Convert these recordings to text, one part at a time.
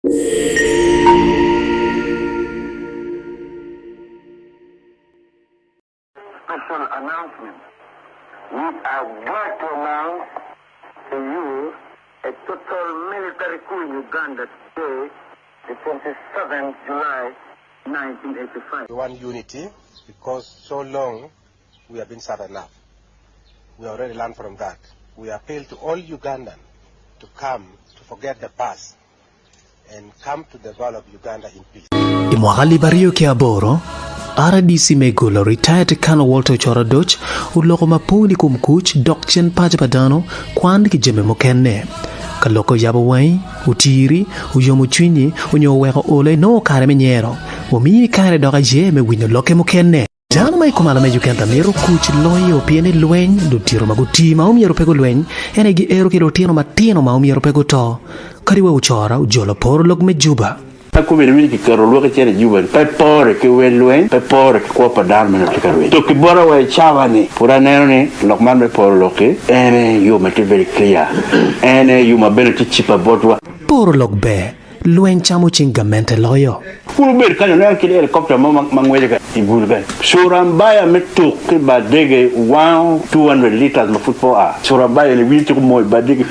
Special announcement. We are glad to announce to you a total military coup in Uganda today, the 27th July 1985. We want unity because so long we have been sad enough. We already learned from that. We appeal to all Ugandan to come to forget the past and come to develop Uganda in peace. Imwali Bario Kiaboro, RDC Megula retired Colonel Walter Ochora Doch, uloko mapuli kumkuch Dokchen Pajapadano, kwandi kijeme mokenne. Kaloko yabawai, utiri, uyomuchwini, unyoweko ole no kare menyero. Wami kare doga jeme winyo loke mokenne. Jana mai kumala me Uganda mero kuch loyo piene lueny, lutiro maguti maumiero pego lueny, ene gi ero ki lutiro matino maumiero pego to. Kariwa Ochora, ujolo poro log me juba. Come lui che carolo che c'era giù per porre che ueluen per porre che qua darmi non ti carwe to che bora wa chavani pura nerone lokman be porlo che ene io metti very clear ene io ma bene ti chipa Batwa poro log be luen chamo chingamente loyo puro ber kan ne che helicopter mangwele ka ibulga surambaya metto che badege 200 liters ma football a surambaya le winti ko moy badege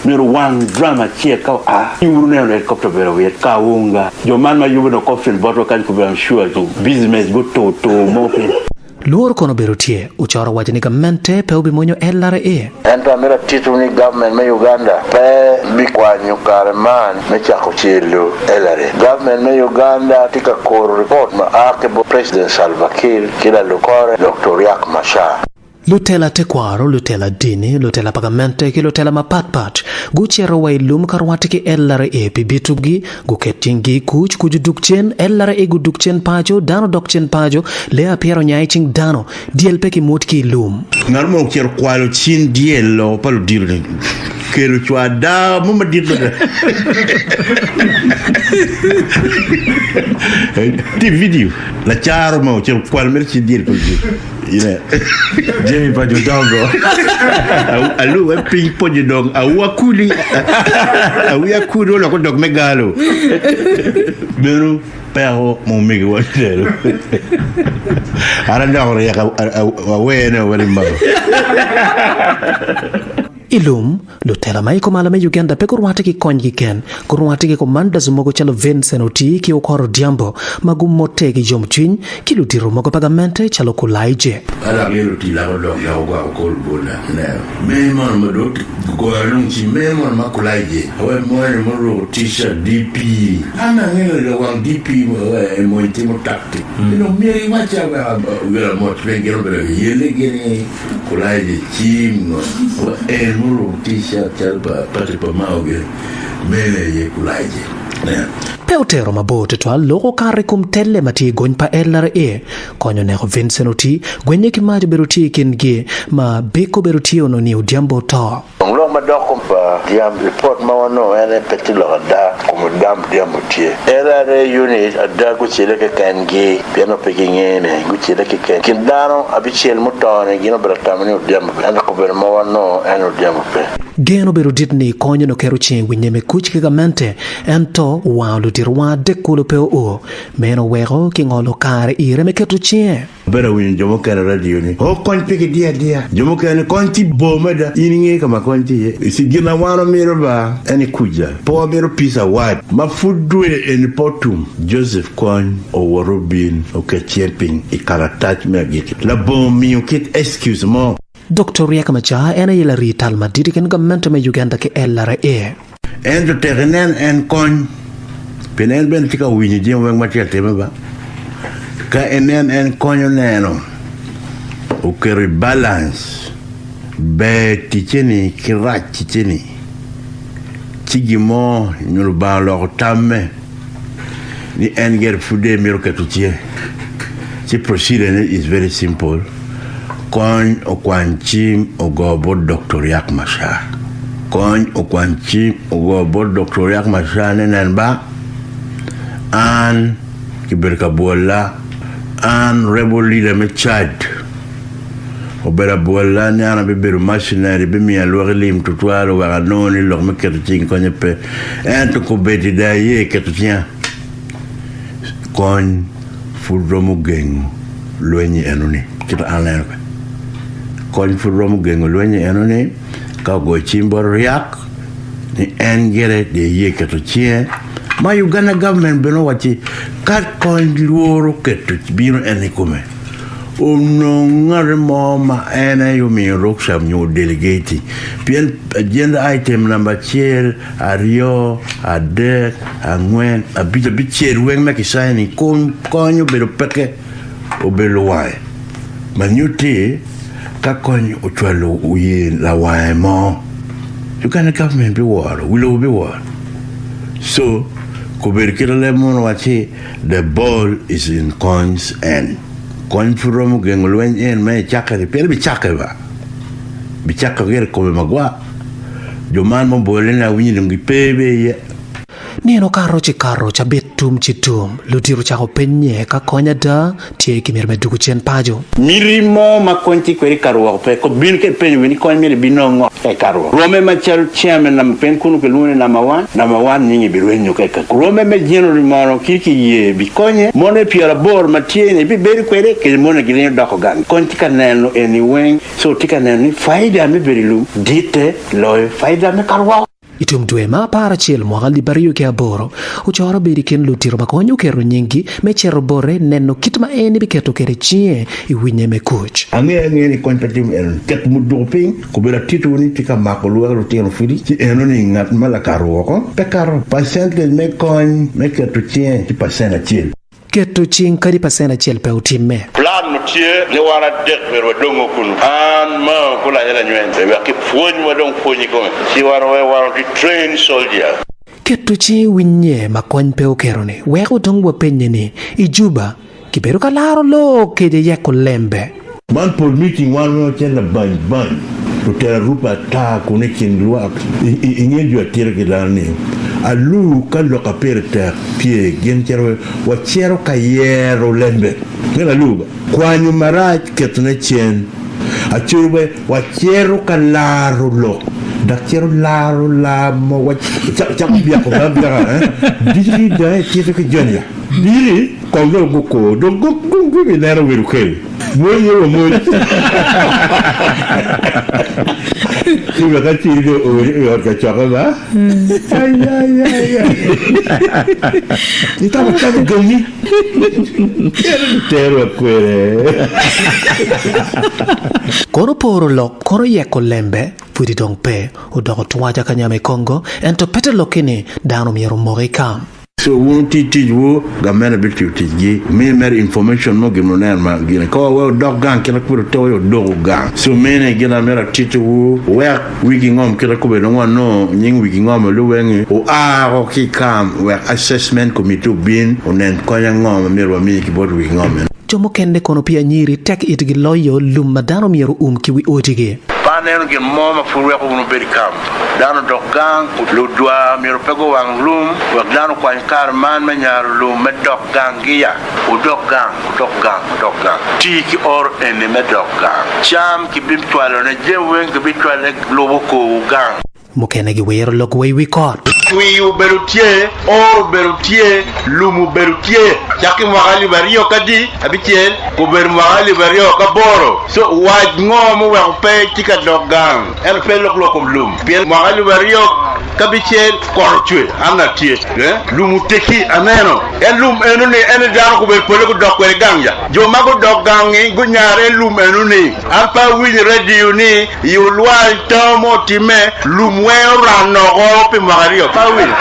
mero one drama che ka a yuru ne helicopter bero we ka wonga jo man ma yubo no coffin Batwa kan ko be sure to business go to mo Loro kono berutie, Ochora wajani gamente pe ubi monyo LRA. Ento amira titu ni government me Uganda pe bikwa nyukare man me chako chilu LRA. Government me Uganda tika koro report ma ake bo President Salva Kiir kila lukore Dr. Yak Masha. Lutela tekwaro, lutela dini, lutela pagamente ki lutela mapatpat. Guchero wa ilum karwati ki LRA pibitugi, guketingi kuch kujudukchen, LRA gudukchen pajo, dano dokchen pajo, lea piero nyaiching dano, DLP ki mutki ilum. Narmo kiero kwalo chin dielo palo dirne. Kero chwa da mama dirne. Ti video la charo mo kiero kwalo merci dir ko ine Jemi pa jodongo alu e ping po jodong awakuli awakuli lo ko dog megalo beru pero mo migi wadelo aranda ore ya awene wali mbago Ilum, lutela mai kumala me Uganda pe kurwati ki konyi ken, kurwati ki komanda zumogo chalo Vincent Oti ki okoro diambo, magumote ki jomchwin, ki lutiro mogo pagamente chalo kulaije. Ala lelo ti la do ya oga okol bona na. Me mon mo do go alunchi me mon makulaije. Awe mo ro t-shirt DP. Ana ngelo lo wang DP mo intimo takti. No mi macha wa mo twengero bere yele gene kulaije chim no. Muro t-shirt chalba patipa mauge mele ye kulaije Peutero mabote to loko kare kum telle mati gony pa LRA konyo ne Vincent Oti gwenye kimaji beruti kingi ma beko beruti ono ni udiambo to Nglo ma dokum pa diam report ma wono ene petilo da kum dam diam tie LRA unit ada go chile ke kangi piano pekingene go chile ke kan kindano abichel mutone gino bratamani udiam anda ko ber ma wono ene udiam pe Geno beruditni konyo no keru chingwi nyeme kuchiki gamente ento walu dirwa dekulo peo o meno wero kingolo kare ire me ketu chie bera win jomo kana radio ni o kon peke dia jomo kana konti bomada ininge kama konti isi gina wano mero ba eni kuja po mero pisa wad mafudwe en potum Joseph Kwan o warobin o kacheping ikaratat megit la bomi o kit excuse mo Dr. Yakamacha ena yela rital madidi ken government me Uganda ke LRA en terrenen en kon penen ben tika wini jem wang matia tema ba ka en konyo neno o keri balance be ticheni kirat ticheni tigimo nyul ba lo tamme ni enger fude miro katutie the procedure is very simple kon o kwanchi o gobo Dr. Yak Masha kon o kwanchi o gobo Dr. Yak Masha nenen ba an kiberka bola an rebel leader me Chad obera bola ni ana beberu machinery be mi alwari lim tutwalo wa noni lo me ketin konye pe ento ko beti da ye ketien kon fudromu geng loenyi enoni kita alen kon fudromu geng loenyi enoni ka go chimbo riak ni engere de ye ketien ma Uganda government beno wachi kat kon luoro ketu bino enikome no ngare mama ena yo mi roksam nyu delegate bien agenda item number chiel ario ade angwen abija bichiel wen make signing kon konyo bero peke obelo wai manyuti ka konyo otwalo uye la wai mo you can government be war will be war so kuberkira mono wachi the ball is in Coins end kon furomu gengolwen en me chakari per bi chakaba bi chakagere ko magwa joman mo bolena winyi ngi pebe ye Nino karo cha betum chitum lutiru cha openye ka konya da tie kimirme dugu chen pajo mirimo makonti kweri karo pe ko bin ke pe ni ko mi binongo e karo rome ma chal chairman na pen kunu ke lune na mawan ningi birwenyo ke ka rome me jeno rimano kiki ye bikonye mone piara bor matiene bi beri kwere ke mone gine dako gan konti kaneno anyway so tikaneno faida me berilu dite loy faida me karwa Itum duema para chiel mwagali bariyo ke aboro Ochora beri ken lutiro makonyo kero nyingi mechero bore neno kitma eni biketo kere chie iwinye me kuch ange ni kontatim en ket mudoping ko bela titu ni tika makolo ro tiro fili ci eno ni ngat mala karo ko pe karo patient me kon me keto chie ci patient chiel Keto ching kadi pasena chiel pe utimme plan no tie ne wara dek pero dongo kun an ma kula hela nyente wa ki foni wa dong foni ko si wara di train soldier Keto chi winye makony pe okerone weko dongwa penye ni ijuba kiberu kalaro lo kede yeko lembe man por meeting one no tell ban to tell rupa ta connection luak ingejo atire ke dani Alur kallo ka perta pie genchero wa chero ka yero lembe ngela luba kwanyu maraj ketne chen achurbe wa chero ka laro lo dakchero laro la mo wa chak bia ko bia diri da tire ke jonya diri ko go do go bi nero wiru ke mo Iba kati ide ori orka chakaba. Ay. Ita bakaba gani. Tero kwere. Koro poro lo koro yeko lembe pudi dong pe udoko tuwaja kanyame Kongo ento pete lokini dano miero morika So won't teach wo gamena bit you teach me mer information no gino na ma gina ko wo dog gang kila ko to yo dog gang so mene gina mera teach wo where wiki ngom kila ko be no no nying wiki ngom lo wen o o ki kam where assessment committee bin onen ko ya ngom mero mi ki bod wiki ngom Jomo kende kono pia nyiri tek itgi loyo lum madano miero kiwi otige paneno gen moma furwe ko no beri kam dano dogang lo dwa miro pego wang lum wa dano kwan kar man me nyar lum me dogang giya o dogang tiki or ene me dogang cham ki bim twalo ne jewen ki bim twalo lo ko gang mokene gi wero lok wey we caught wiyu berutie or berutie lumu berutie chaki magali bariyo kadi abichel ko ber magali bariyo ka boro so waj ngom we pe tika dogang el pe lok lokom lum bien magali bariyo kabichel korchwe amna tie lumu teki ameno el lum enuni en daro ko ber pole ko dokwe gangja jo mago dogangi gunyare lum enuni ampa win radio ni yulwal tomo time lum we rano opi magario pawil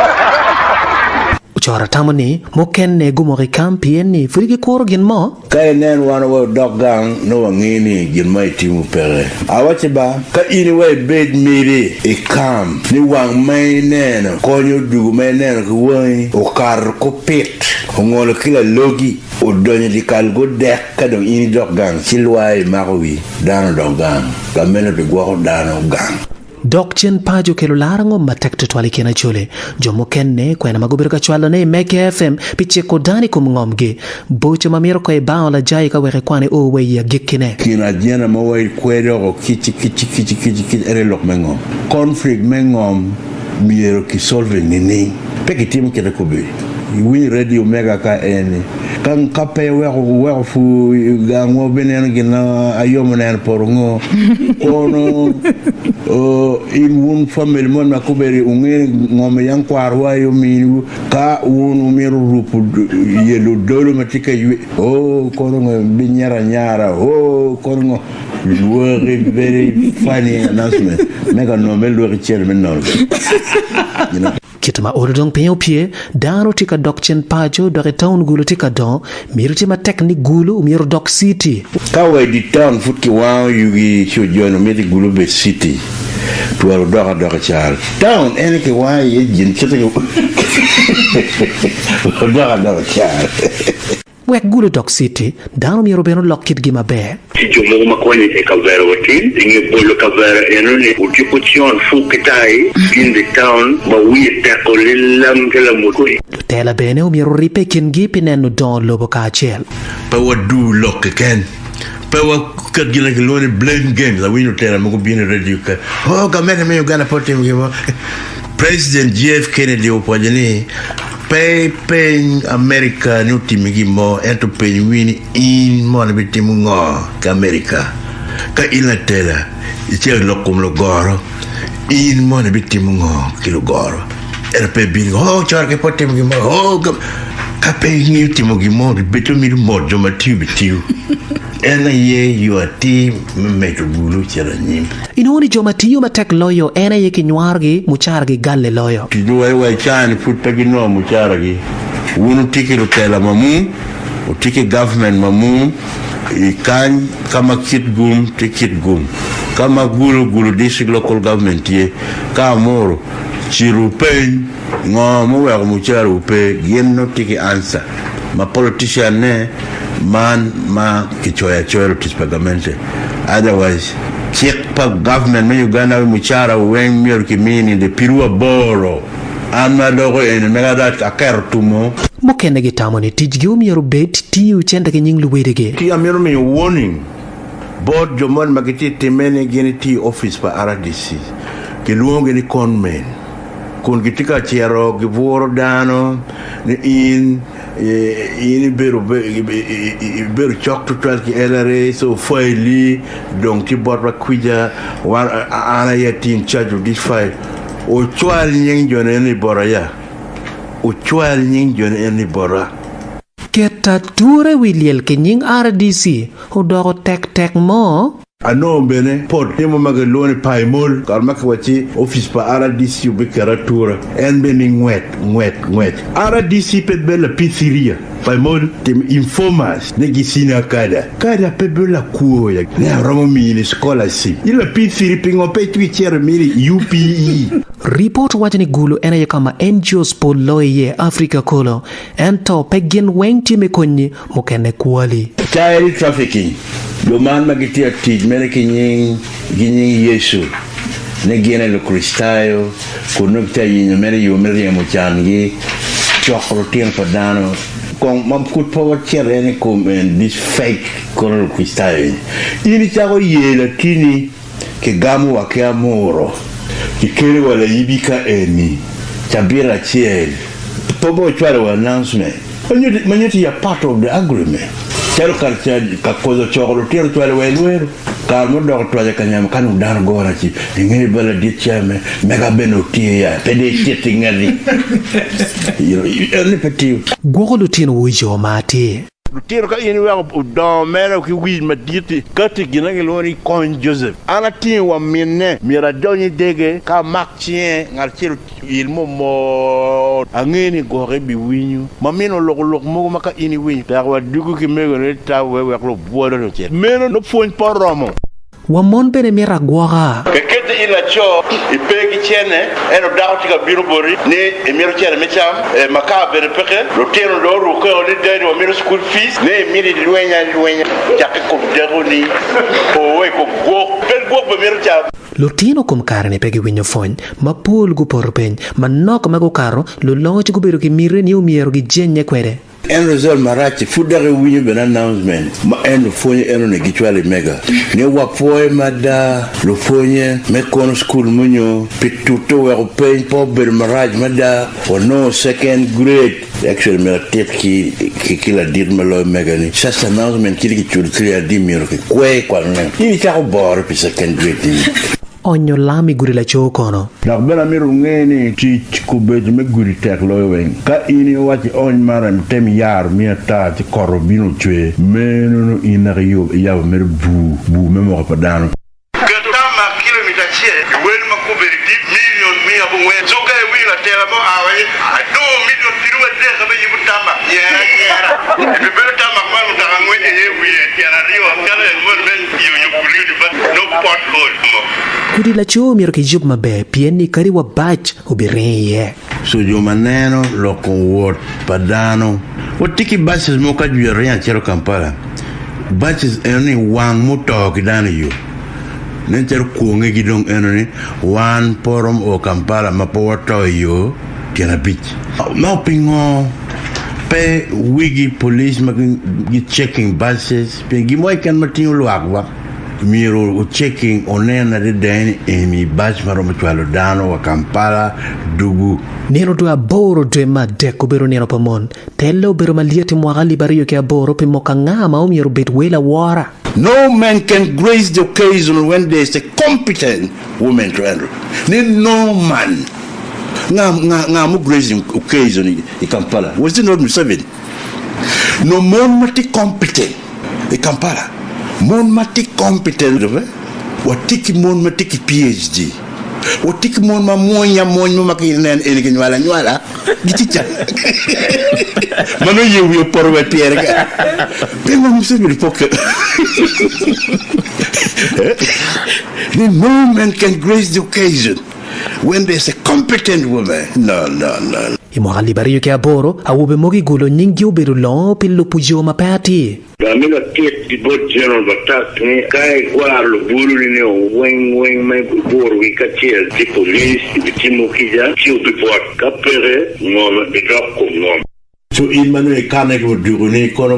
Ochora tamani mokenne gumori kampi eni furigi koro gin mo kay nen wana wo dogang no ngini gin mai timu pere awache ba ka ini we bed miri e kam ni wang mai nen ko nyu dugu mai nen ko woi o kar ko pit ngolo kila logi o donye di kal go dek ka do ini dogang silwai mawi dano dogang kameno de gwo dano gang Dokchen pajo kelo larango matek to twali kena chole. Jomo kenne kwena magubiro ka chwala ne Meke FM piche kodani kumngomge. Boche mamiro ko e bao la jai ka weke kwane owe ya gikine. Kina jena mawe kwero kichi ere lok mengom. Conflict mengom miero ki solve nini. Peki timu kete kubi. We radio mega ka eni. Kan kape weko fu gango benen gina ayomo porongo. Kono in one family mon makuberi unge ngome yang kwarwa yo minu ka unu miru rupu yelo dolo matika kono nyara kono very funny announcement mega no melo chairman no you know kitama orodong pie dano tika Dokchen pajo dore town gulu tika don miruti ma technique gulu miru Dok City kawe di town futki wao yugi shojono meti gulu be city tuwaro doka chal town ene ke wa ye jin chete doka chal wek gulu Dok City dano miru beno lockit gima be si jomo makwani e kavera watin inge bolo kavera enone utipution fukitai in the town ba we takolelam kala mukuri tela bene miru ripe kingi pineno don lobo ka chel pa wadu lock ken pa wa kat gina ke lone blame games a wino tela mo bien radio ka ga me Uganda potem gibo President JF Kennedy opojeni Pay America nuti migimo ento pay wini in mona bitimu ngo ka America ka inatela iche lokum lo goro in mona bitimu ngo kilo goro era pe bingo charke potem gimo ka pay nuti mugimo bitu mi mojo matiu bitiu ena ye you a team me to bulu chera nyim inoni jomatiyo matek loyo ena ye kinywargi muchargi galle loyo kiduwa wa chan futa gino muchargi unu tiki rutela mamu utiki government mamu ikan kama kit gum tikit gum kama gulu district local government ye kamoro chirupen ngomo wa mucharu pe yenno tiki answer ma politician ne man ma kichoya tispagamente otherwise check pa government me Uganda muchara wen mior kimini de pirua boro ama dogo en megadat akertumo mokene gitamo ni tijgi umiero bet tiu chenda ke nyinglu wedege ti amero me warning board jomon magiti temene geni ti office pa RDC ke luonge ni conmen kun gitika chiero givoro dano ni in beru chok to try ki elare so faili donc ti bot kwija war ana yet in charge of this file o chwal nyeng jone ni boraya o chwal nyeng jone ni bora keta ture wiliel ke nying RDC o dogo tek mo ano bene pod temo magalone paimol karmaka wachi office pa RDC ubekaratura en beni ngwet RDC pet bela pizzeria paimol tem informers negisina kada pebela kuoya ne romo mini scholarship ila pizzeria pingo petwi chere miri UPE report wajani gulu ena ye kama NGOs poloye Africa kolo ento pegin wengti mekonyi mokene kuali child trafficking do man magitia tij mere kinyin Yesu ne gene lo kristayo kunukta yin mere yo mere ya muchangi chokro tien padano kon mam kut power chere ne komen this fake kono kristayo ini chago yela tini ke gamu wa ke amoro kikere wala yibika eni chabira chiel pobo chwara wa announcement manyoti ya part of the agreement tell culture ka kozo chokolo tiro twale welwero kalmo dog twale kanyam kanu dan gora chi ngi bala dit chame mega benotie ya pede titi ngadi you only petit gogolo tino wujo mate tiro ka yini wa don mera ki wi maditi kati gina ngeloni kon Joseph ana tin wa minne mira doni dege ka makchien ngar tiro ilmo mo angeni gore bi winyu mamino lok mo maka ini winyu ta wa dugu ki mego ne ta we ko bodo no chet meno no fon poromo wa mon bene mira gora kete ila cho ipegi chene eno dawti ka birobori ne emiro chene mecham maka bere peke lo teno do ru ko le deni wa miro school fees ne miri luenya jakke ko deroni o we ko go be miro cham Lutino kum karne pegi winyo fony, ma pul gu porpeny, ma nok mago karo, luloch gu beru ki mire ni umiero gi jenye kwede. En result marachi fudare winyo ben announcement ma en fonye eno ne gichwale mega ne wapoe mada lo fonye me kono school munyo pituto wa pay po ber maraj mada or no second grade actually me tip ki kila dir malo mega ni sa announcement ki chul clear di miro ki kwe kwa ne ni ka bor pi second grade Onyo lami guri la choo kono. Dak bena miru ngeni tich kubej me guri tek loyo wen. Ka ini wachi on maram tem yar mia ta ti korobino chwe. Meno ina yo ya mer bu memo padano. Katama kilomita che wen makuberi di million mia bongwe. Zoka wila tela mo awe. Do million tiruwa de ka be yibutama. Yera. Bebe tama kwa mutangwe ye wiye tiara riwa kala mon men yo kuli no pothole mo. Kudi la choo miro ki jup mabe pieni kari wa bach ubirinye. So jo maneno loko wot padano. Watiki bases moka juya riyan chero Kampala. Bases eni wang muto kidani yo. Nenchero kuonge gidong eni wan porom o Kampala mapawato yo kiana beach. Maupingo pe wigi police magi checking buses. Pingi mo ikan matingo luagwa. Miro checking onena de deni emi batch maromo chwalo dano wa Kampala dugu Nero do aboro do ma deko bero nero pamon tello bero malieti mwagali bariyo ke aboro pe mokangama o miro bet wela wara. No man can grace the occasion when there is a competent woman to handle. No man nga mu grazing occasion in Kampala was it not Museveni? No man mati competent in Kampala. Mon mati competent watiki mon matiki PhD watiki mon ma monya makinen enike nyala giticha mano yewu porwe pierre ga pemo musemi poke no man can grace the occasion when there's a competent woman. No. Imogali bariyo ke aboro awube mogi gulo nyingi uberu lo pillo pujo mapati. Gamila kit di bot general batak ni kai gwaro bulu ni weng mai buru ikachiel di police di timu kija kiu di bot kapere ngom di drop ko ngom. So in manu kane ko dugune kono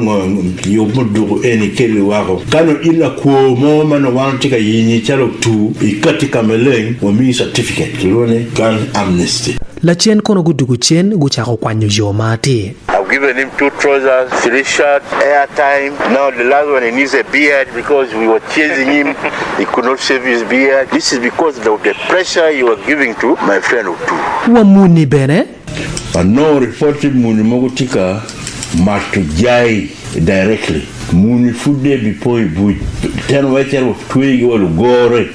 yo mudugo eni kele wako kano ila ko mo mano wantika yini chalo tu ikati kameleng o mi certificate kilone kan amnesty la chen kono gudugu chen guchako kwanyo jomati. I've given him 2 trousers, 3 shirts, airtime. Now the last one he needs a beard because we were chasing him. He could not shave his beard. This is because of the pressure you were giving to my friend Otu. Wamuni bene? No reported muni mogutika matujai directly. Muni fude before you ten waiter of twig or gore.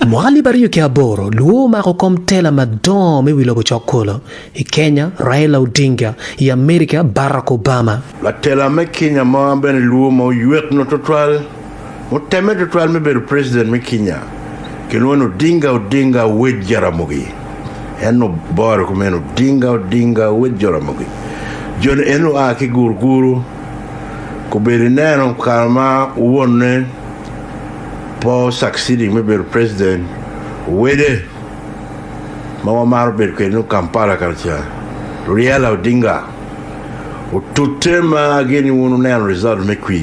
Mwali bariyo ke aboro luo mako komtela madome wilogo chokolo. I Kenya Raila Odinga, I America Barack Obama. La tela me Kenya ma ben luo mo yuet no total. Mo teme total me be president me Kenya. Kelo no Odinga wed jaramogi. Eno baro ko meno Odinga wed jaramogi. Jon eno a ki gurguru ko berinero kalma wonne po succeeding me be president wede mawa maro be ko no Kampala kalcha Raila Odinga o tutema geni wonu ne result me kwi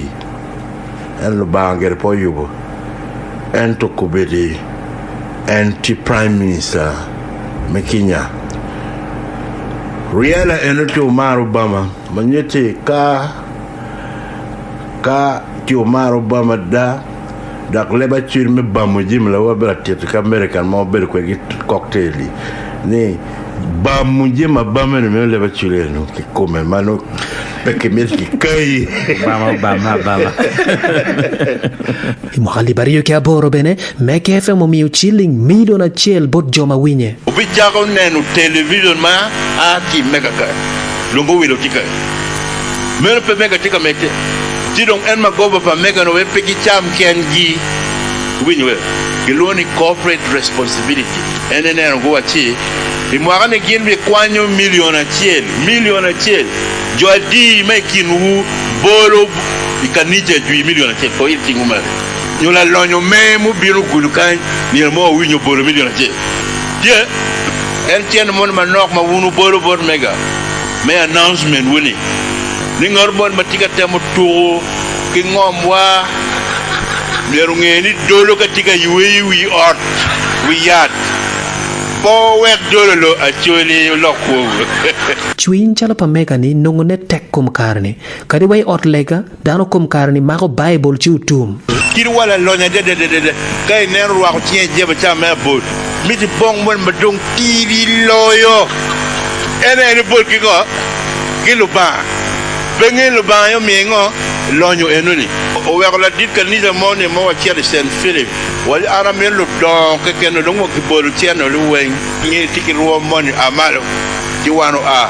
en lo banger po yugo en to ko bedi anti prime minister me Kenya Raila enoto maro Obama manyete ka tio maro Obama da leba chir me bamu jimla wa bela tet ka American mo bel ko git cocktail ni bamu jima bamu me leba chire no ki come mano peke milki kai bama Imogali bariyo ke aboro bene meke fe mo miu chilling million a chel bot joma winye Ubijago nenu television ma aki mega ka longo wilo tika mero pe mega tika meke Tidong en magoba pa mega no peki cham kengi winwe kiloni corporate responsibility enene ngo achi imwagane ginbe kwanyo million a chiel joadi making wu boro ikanije ju million a chiel ko itingu mare Nyula lonyo me mu biru gulukan ni mo winyo bolo million je. Je en chen mon manok ma wunu bolo bor mega. Me announcement wuni. Ni ngor bon matika temo to ki ngomwa meru ngeni dolo katika yuwi wi ort wi yat. Bo wek dolo lo Acholi lokwo. Chuin chala pa mega ni nongone tek kum karni. Kadi way ort lega dano kum karni mako Bible chi utum. Kiri wala lonya de kay nen ruwa ko tien jeba cha me bol. Miti bong mon madong tiri loyo. Ene bol ki go. Kilo ba. Bengen lo ba yo mengo lonyo enuni. O wek la dit kan ni de mone mo wa chia de Saint Philip. Wal aramel lo don ke ken lo mo ki bol tien lo wen. Ni tiki ruwa mon amalo. Ti wano a.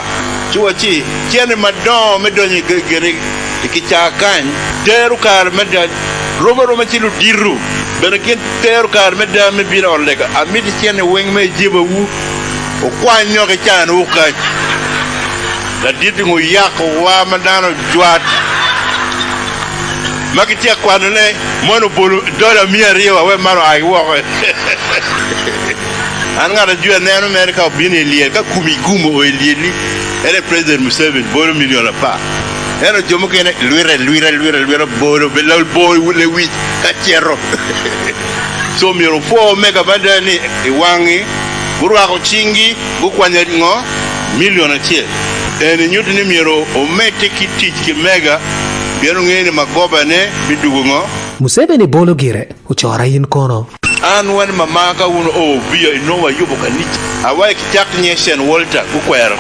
Chuachi tien madon me donyi gere ki cha kan. Teru kar medad Roma chilu diru benekin teru kar medda me bina orlega amiti tiene weng me jiba wu o kwanyo ke chan u ka la diti ngo yak wa mandano jwat makitia kwano ne mono bolu dola mia riwa we maro ai wo an ngara juya ne no America bini liye ka kumigumo o liye ele president Museveni bolu million pa eno jomo kene luira bolo belal boy le wit kachero so miro fo mega badani iwangi burwa ko chingi bukwanya ngo million atie ene nyuti ni miro o mete kitich ki mega biero ngene magoba ne bidugo ngo Museveni bolo gire Ochora yin kono an wan mamaka uno o via inowa yubo kanich awai kitak nyeshen Walter kukwero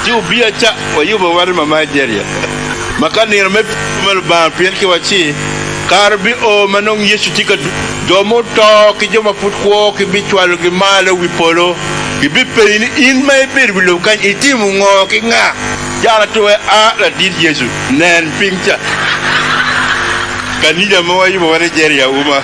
Tiu biya cha wa yuba wari mama jeria makani me mal ba pier ki wachi karbi o manong yesu tika domo to ki joma futko ki bichwalo ki malo wi polo ki bipe in mai bir bilo kan itimu ngo ki nga jara to a la dit yesu nen pincha kanija mo wa yuba wari jeria uma